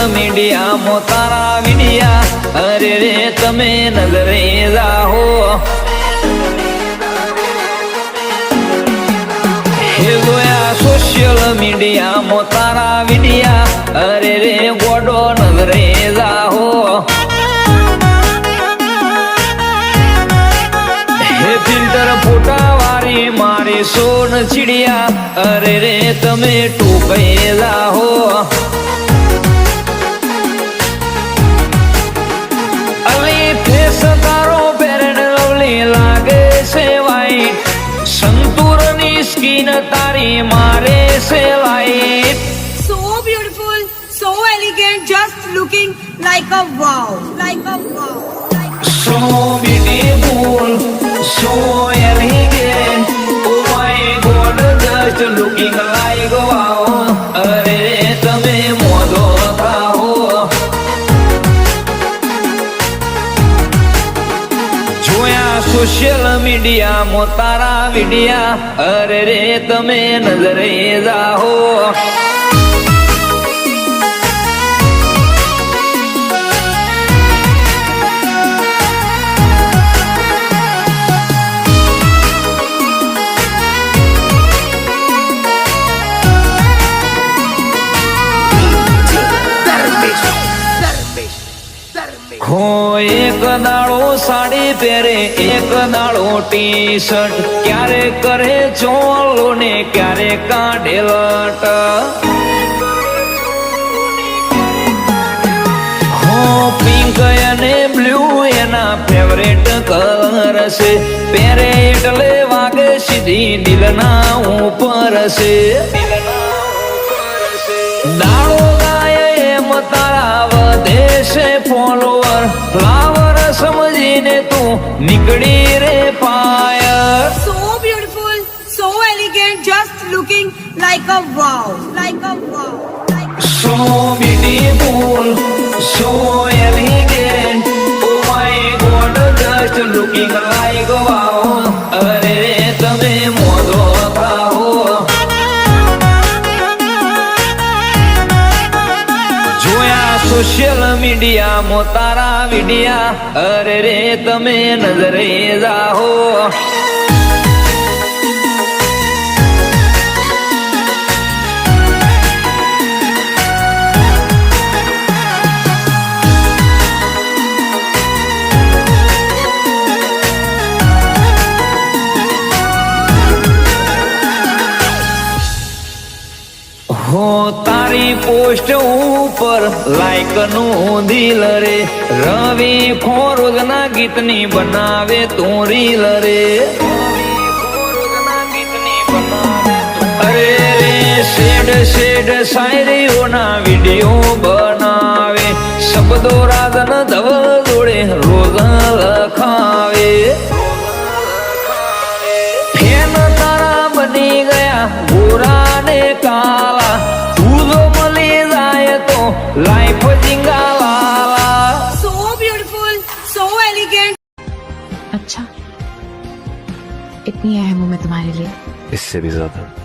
મીડિયામાં તારા વિડિયા અરે રે તમે નજરે જાહો હે જોયા સોશિયલ મીડિયામાં તારા વિડિયા અરે રે ગોડો નજરે જાહો હે ફિલ્ટર ફોટા વાળી મારી સોન ચીડિયા અરે રે તમે ટૂંકાઈ જાહો તારો પેરેડ લવલી લાગે છે વાઈટ સંતૂરની સ્કિન તારી મારે છે light So beautiful, so elegant, just looking like a wow, like a wow. so beautiful so elegant oh my god just looking like wow અરે તમે મોદો થાઓ સોશિયલ મીડિયામાં તારા વિડિયા અરે રે તમે નજરે જાહો હો એક દાડો સાડી પહેરે એક દાડો ટી શર્ટ ક્યારે કરે ચોલો ને ક્યારે કાઢે લટ હો પિંક અને બ્લુ એના ફેવરેટ કલર છે પહેરે એટલે વાગે સીધી દિલના ઉપર છે દાડો ગાય એમ તારા વધે છે ફોલોવર ફ્લાવર સમજીને તું નીકળી રે પાયર So beautiful, so elegant, just looking like a wow, like a wow. so beautiful so elegant oh my god just looking like wow અરે તમે મોદો થાઓ સોશિયલ મીડિયામાં તારા વિડિયા અરે રે તમે નજરે જાહો હો તારી પોસ્ટ ઉપર લાઈક નું દિલ રે રવિ ખોરોજ ના ગીતની બનાવે તું રીલ રે અરે રે શેડ શેડ શાયરીઓના વિડીયો બનાવે શબ્દો રાધન ધવલ જોડે રોજ લખાવે ફેન તારા બની ગયા ગોરા ને કાલા તું જો મળી જાય તો life જીંગાવાલા So beautiful, so elegant. अच्छा इतनी अहम हूं मैं तुम्हारे लिए इससे भी ज्यादा